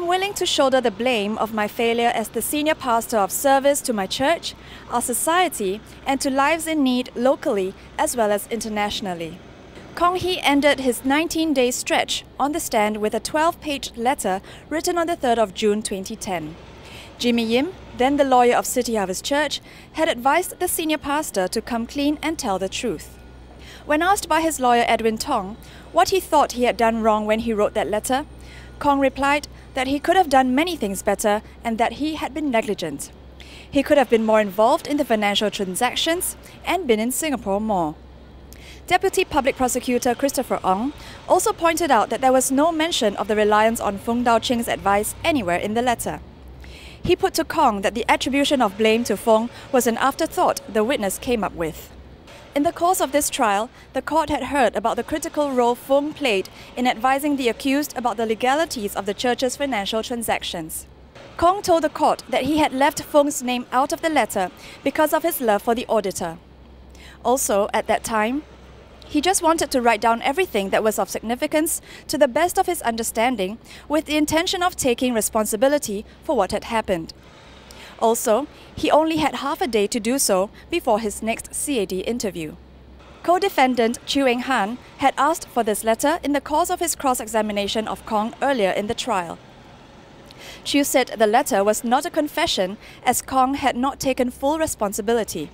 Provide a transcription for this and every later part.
am willing to shoulder the blame of my failure as the senior pastor of service to my church, our society, and to lives in need locally as well as internationally. Kong Hee ended his 19-day stretch on the stand with a 12-page letter written on the 3rd of June 2010. Jimmy Yim, then the lawyer of City Harvest Church, had advised the senior pastor to come clean and tell the truth. When asked by his lawyer Edwin Tong what he thought he had done wrong when he wrote that letter, Kong replied that he could have done many things better and that he had been negligent. He could have been more involved in the financial transactions and been in Singapore more. Deputy Public Prosecutor Christopher Ong also pointed out that there was no mention of the reliance on Fung Dao Ching's advice anywhere in the letter. He put to Kong that the attribution of blame to Fung was an afterthought the witness came up with. In the course of this trial, the court had heard about the critical role Fung played in advising the accused about the legalities of the church's financial transactions. Kong told the court that he had left Fung's name out of the letter because of his love for the auditor. Also, at that time, he just wanted to write down everything that was of significance to the best of his understanding with the intention of taking responsibility for what had happened. Also, he only had half a day to do so before his next CAD interview. Co-defendant Chew Eng Han had asked for this letter in the course of his cross-examination of Kong earlier in the trial. Chew said the letter was not a confession as Kong had not taken full responsibility.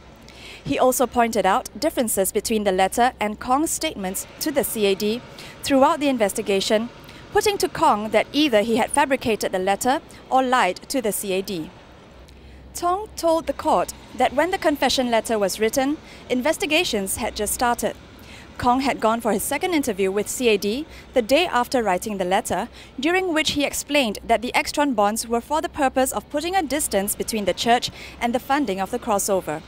He also pointed out differences between the letter and Kong's statements to the CAD throughout the investigation, putting to Kong that either he had fabricated the letter or lied to the CAD. Tong told the court that when the confession letter was written, investigations had just started. Kong had gone for his second interview with CAD the day after writing the letter, during which he explained that the Extron bonds were for the purpose of putting a distance between the church and the funding of the crossover.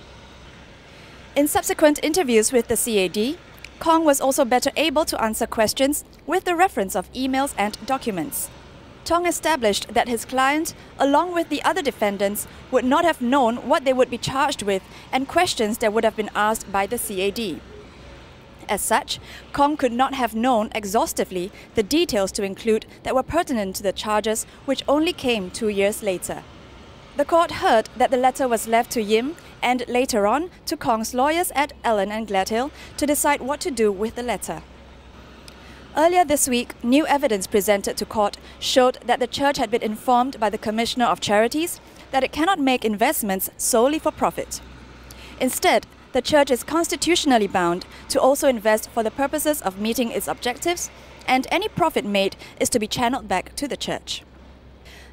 In subsequent interviews with the CAD, Kong was also better able to answer questions with the reference of emails and documents. Tong established that his client, along with the other defendants, would not have known what they would be charged with and questions that would have been asked by the CAD. As such, Kong could not have known exhaustively the details to include that were pertinent to the charges, which only came 2 years later. The court heard that the letter was left to Yim and later on to Kong's lawyers at Allen and Gladhill to decide what to do with the letter. Earlier this week, new evidence presented to court showed that the church had been informed by the Commissioner of Charities that it cannot make investments solely for profit. Instead, the church is constitutionally bound to also invest for the purposes of meeting its objectives, and any profit made is to be channeled back to the church.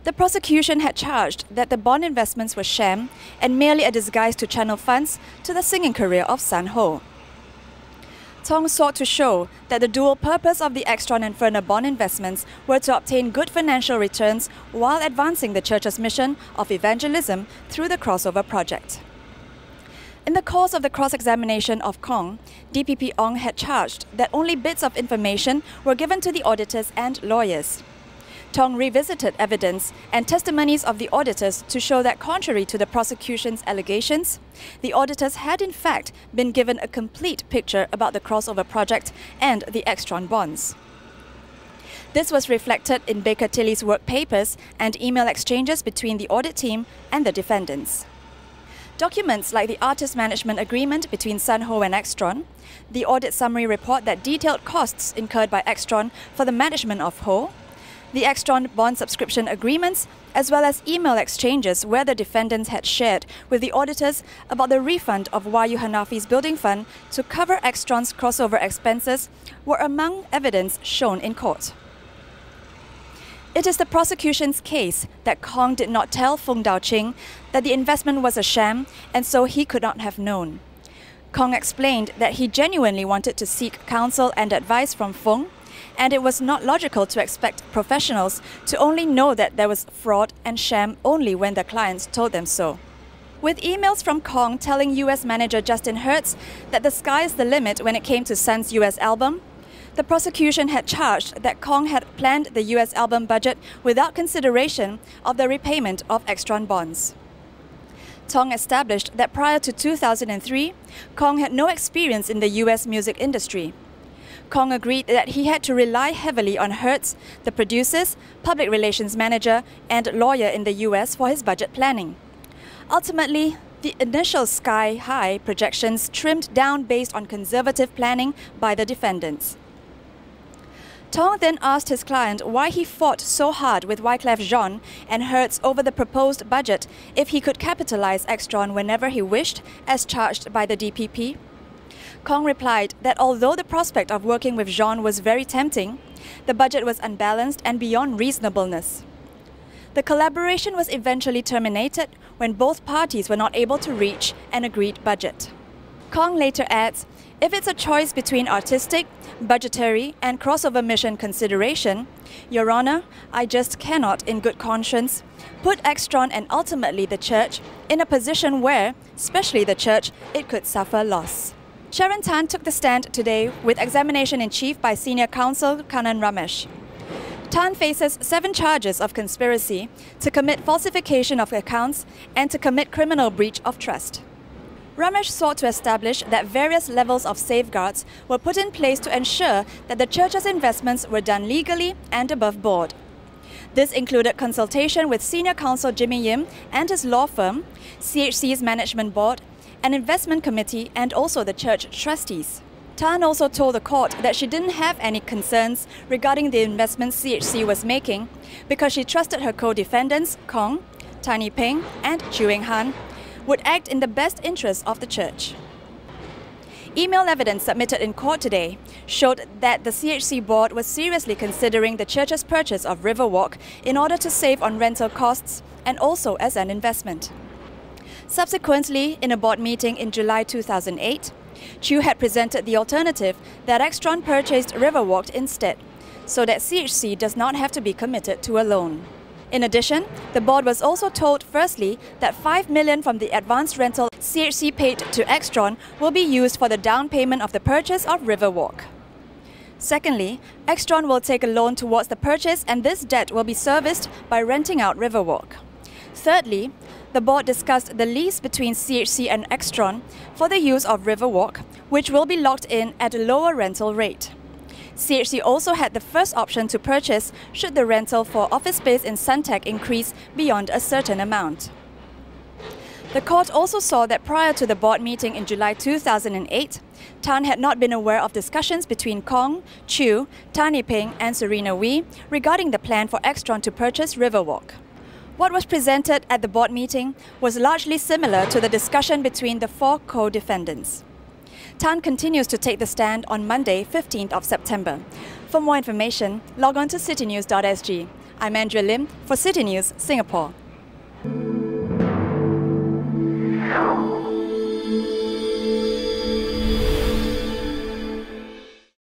The prosecution had charged that the bond investments were sham and merely a disguise to channel funds to the singing career of San Ho. Tong sought to show that the dual purpose of the Extron and Ferner bond investments were to obtain good financial returns while advancing the church's mission of evangelism through the crossover project. In the course of the cross-examination of Kong, DPP Ong had charged that only bits of information were given to the auditors and lawyers. Tong revisited evidence and testimonies of the auditors to show that contrary to the prosecution's allegations, the auditors had in fact been given a complete picture about the crossover project and the Extron bonds. This was reflected in Baker Tilly's work papers and email exchanges between the audit team and the defendants. Documents like the artist management agreement between San Ho and Extron, the audit summary report that detailed costs incurred by Extron for the management of Ho, the Extron bond subscription agreements, as well as email exchanges where the defendants had shared with the auditors about the refund of Wahyu Hanafi's building fund to cover Extron's crossover expenses were among evidence shown in court. It is the prosecution's case that Kong did not tell Fung Dao Ching that the investment was a sham and so he could not have known. Kong explained that he genuinely wanted to seek counsel and advice from Fung, and it was not logical to expect professionals to only know that there was fraud and sham only when their clients told them so. With emails from Kong telling US manager Justin Hertz that the sky is the limit when it came to Sun's US album, the prosecution had charged that Kong had planned the US album budget without consideration of the repayment of Extron bonds. Tong established that prior to 2003, Kong had no experience in the US music industry. Kong agreed that he had to rely heavily on Hertz, the producers, public relations manager, and lawyer in the US for his budget planning. Ultimately, the initial sky-high projections trimmed down based on conservative planning by the defendants. Tong then asked his client why he fought so hard with Wyclef Jean and Hertz over the proposed budget if he could capitalize Extron whenever he wished, as charged by the DPP. Kong replied that although the prospect of working with Jean was very tempting, the budget was unbalanced and beyond reasonableness. The collaboration was eventually terminated when both parties were not able to reach an agreed budget. Kong later adds, "If it's a choice between artistic, budgetary and crossover mission consideration, Your Honor, I just cannot, in good conscience, put Extron and ultimately the Church in a position where, especially the Church, it could suffer loss." Sharon Tan took the stand today with examination-in-chief by Senior Counsel Kanan Ramesh. Tan faces 7 charges of conspiracy to commit falsification of accounts and to commit criminal breach of trust. Ramesh sought to establish that various levels of safeguards were put in place to ensure that the Church's investments were done legally and above board. This included consultation with Senior Counsel Jimmy Yim and his law firm, CHC's management board, an investment committee, and also the Church trustees. Tan also told the court that she didn't have any concerns regarding the investments CHC was making because she trusted her co-defendants, Kong, Tani Peng, and Chu Han, would act in the best interest of the Church. Email evidence submitted in court today showed that the CHC board was seriously considering the Church's purchase of Riverwalk in order to save on rental costs and also as an investment. Subsequently, in a board meeting in July 2008, Chu had presented the alternative that Extron purchased Riverwalk instead, so that CHC does not have to be committed to a loan. In addition, the board was also told firstly that $5 million from the advance rental CHC paid to Extron will be used for the down payment of the purchase of Riverwalk. Secondly, Extron will take a loan towards the purchase and this debt will be serviced by renting out Riverwalk. Thirdly, the board discussed the lease between CHC and Extron for the use of Riverwalk, which will be locked in at a lower rental rate. CHC also had the first option to purchase should the rental for office space in Suntec increase beyond a certain amount. The court also saw that prior to the board meeting in July 2008, Tan had not been aware of discussions between Kong, Chu, Tani Peng and Serena Wee regarding the plan for Extron to purchase Riverwalk. What was presented at the board meeting was largely similar to the discussion between the 4 co-defendants. Tan continues to take the stand on Monday, 15th of September. For more information, log on to citynews.sg. I'm Andrea Lim for City News, Singapore.